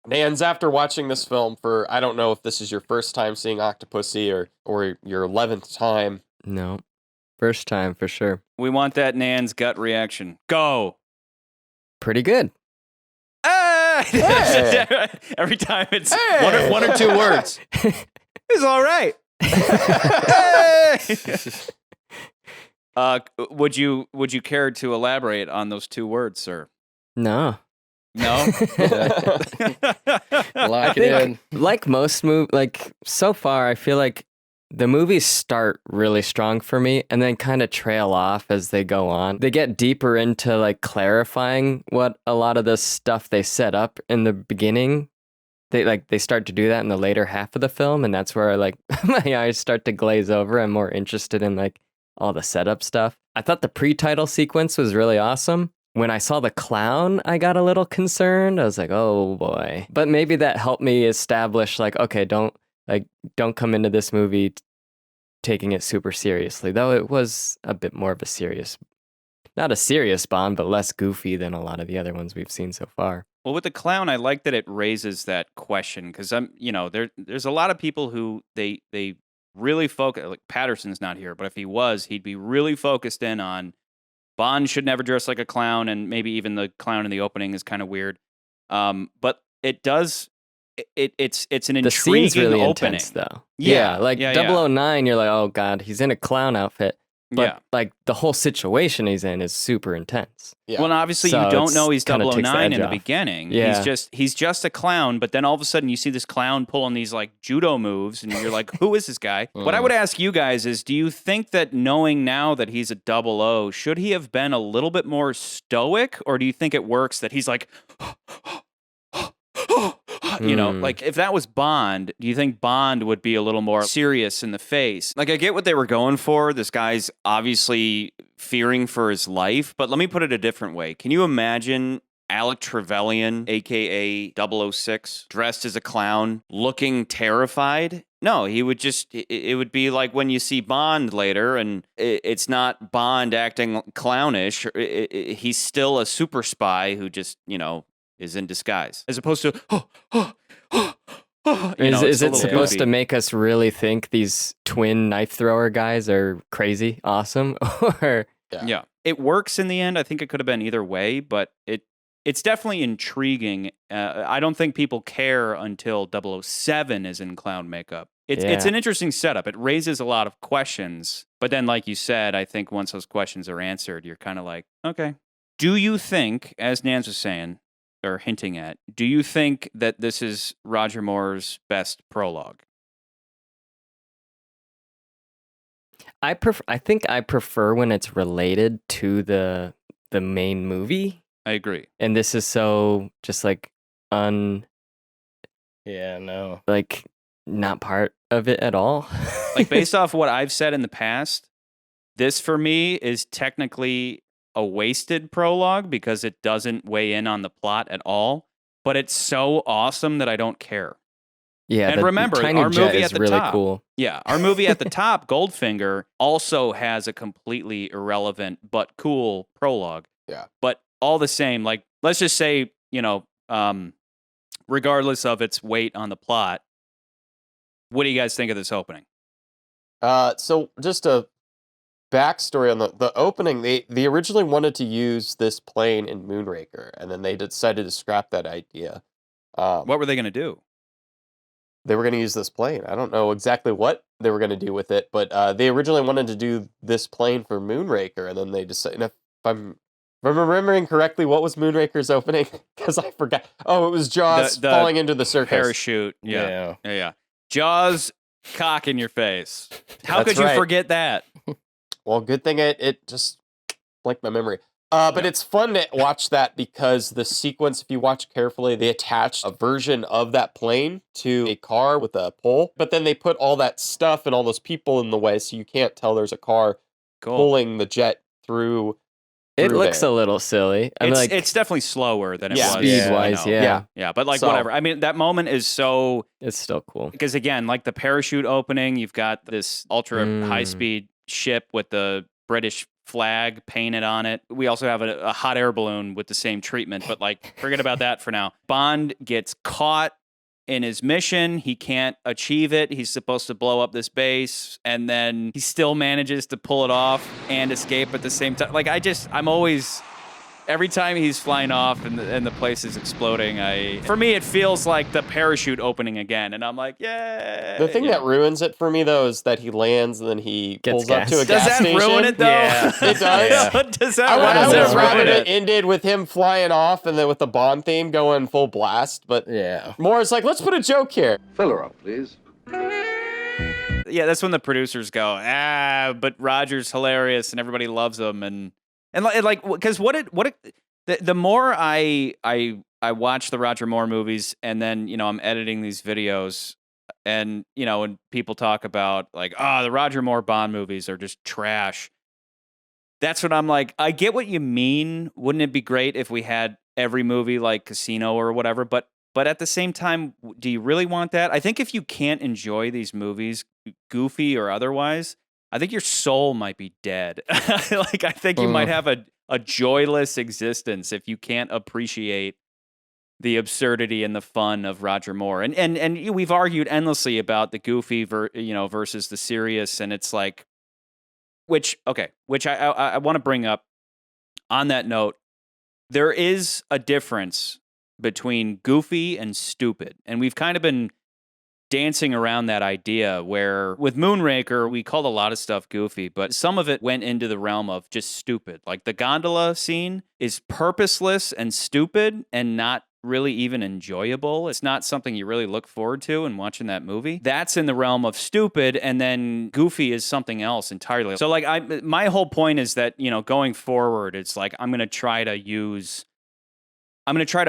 Nans, after watching this film for, I don't know if this is your first time seeing Octopussy or your 11th time. No. First time for sure. We want that Nan's gut reaction. Go. Pretty good. Hey! Every time it's Hey! one or two words. It's all right. Would you care to elaborate on those two words, sir? No. No. Lock it in. Like most so far, I feel like the movies start really strong for me and then kind of trail off as they go on. They get deeper into like clarifying what a lot of the stuff they set up in the beginning. They start to do that in the later half of the film, and that's where like my eyes start to glaze over. I'm more interested in like all the setup stuff. I thought the pre-title sequence was really awesome. When I saw the clown, I got a little concerned. I was like, oh boy. But maybe that helped me establish like, okay, don't come into this movie taking it super seriously. Though it was a bit more of a serious, not a serious Bond, but less goofy than a lot of the other ones we've seen so far. Well, with the clown, I like that it raises that question because there's a lot of people who they really focus. Like Patterson's not here, but if he was, he'd be really focused in on Bond should never dress like a clown, and maybe even the clown in the opening is kind of weird. But it does. It's an The scene's intriguing really opening. intense, though. Yeah, like yeah, 009, you're like, oh god, he's in a clown outfit. But Yeah. like the whole situation he's in is super intense. Yeah. Well, and obviously So you don't it's know he's kinda takes the 009 in edge the off. beginning. Yeah. He's just a clown, but then all of a sudden you see this clown pulling these like judo moves and you're like, who is this guy? What I would ask you guys is, do you think that knowing now that he's a 00, should he have been a little bit more stoic, or do you think it works that he's like like if that was Bond, do you think Bond would be a little more serious in the face? Like, I get what they were going for. This guy's obviously fearing for his life, but let me put it a different way. Can you imagine Alec Trevelyan, aka 006, dressed as a clown, looking terrified? No, he would it would be like when you see Bond later, and it's not Bond acting clownish. He's still a super spy who just, is in disguise, as opposed to Is it it's a little supposed goofy. to make us really think these twin knife thrower guys are crazy, awesome, or Yeah, it works in the end. I think it could have been either way, but it's definitely intriguing. I don't think people care until 007 is in clown makeup. It's Yeah. an interesting setup. It raises a lot of questions, but then, like you said, I think once those questions are answered, you're kind of like, okay. Do you think, as Nance was saying, or hinting at, do you think that this is Roger Moore's best prologue? I think I prefer when it's related to the main movie, I agree. and this is so just like Yeah, no. like not part of it at all. Like, based off what I've said in the past, this for me is technically a wasted prologue because it doesn't weigh in on the plot at all, but it's so awesome that I don't care. Yeah, And the remember, tiny our jet movie is at the really top- cool. Yeah, our movie at the top, Goldfinger, also has a completely irrelevant but cool prologue. Yeah. But all the same, like, let's just say, regardless of its weight on the plot, what do you guys think of this opening? So just a backstory on the opening. They originally wanted to use this plane in Moonraker, and then they decided to scrap that idea. What were they going to do? They were going to use this plane. I don't know exactly what they were going to do with it, but they originally wanted to do this plane for Moonraker, and then they decided. If I'm remembering correctly, what was Moonraker's opening? Because I forgot. Oh, it was Jaws The falling into the circus. Parachute. Yeah. Jaws, cock in your face. How That's could you right. forget that? Well, good thing it just blanked my memory. But it's fun to watch that because the sequence, if you watch carefully, they attached a version of that plane to a car with a pole, but then they put all that stuff and all those people in the way, so you can't tell there's a car Cool. pulling the jet through. It through looks there. a little silly. I mean, It's, like it's definitely slower than it Yeah. was. speed-wise, I know. yeah. Yeah, but like So- whatever. I mean, that moment is so, it's still cool. because again, like the parachute opening, you've got this ultra high speed ship with the British flag painted on it. We also have a hot air balloon with the same treatment, but like, forget about that for now. Bond gets caught in his mission. He can't achieve it. He's supposed to blow up this base, and then he still manages to pull it off and escape at the same time. Like, I'm always... Every time he's flying off and the place is exploding, for me, it feels like the parachute opening again. And I'm like, yeah. The thing that ruins it for me, though, is that he lands and then he Gets pulls up gas. to a Does gas that station. ruin it, though? Yeah. It does. Yeah. Does that I would have rather ruin it ended with him flying off and then with the Bond theme going full blast. But Yeah. more is like, let's put a joke here. Fill her up, please. Yeah, that's when the producers go, but Roger's hilarious and everybody loves him. And like, because the more I watch the Roger Moore movies, and then, I'm editing these videos, and, when people talk about like, the Roger Moore Bond movies are just trash. That's what I'm like, I get what you mean. Wouldn't it be great if we had every movie like Casino or whatever? But at the same time, do you really want that? I think if you can't enjoy these movies, goofy or otherwise, I think your soul might be dead. Like, I think you might have a joyless existence if you can't appreciate the absurdity and the fun of Roger Moore. And we've argued endlessly about the goofy versus the serious, and it's like, which I want to bring up on that note. There is a difference between goofy and stupid, and we've kind of been dancing around that idea where with Moonraker, we called a lot of stuff goofy, but some of it went into the realm of just stupid. Like the gondola scene is purposeless and stupid and not really even enjoyable. It's not something you really look forward to in watching that movie. That's in the realm of stupid, and then goofy is something else entirely. So like my whole point is that, going forward, it's like I'm going to try to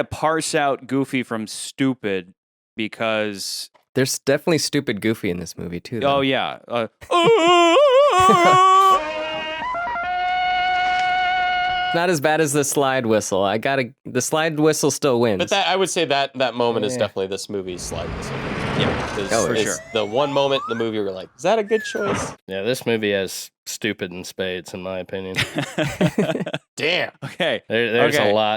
parse out goofy from stupid, because There's definitely stupid Goofy in this movie too, though. oh yeah. Not as bad as the slide whistle. The slide whistle still wins. But I would say that moment is definitely this movie's slide whistle. Yeah, For sure. The one moment in the movie where you're like, is that a good choice? Yeah, this movie has stupid in spades, in my opinion. Damn. Okay. There's Okay. a lot.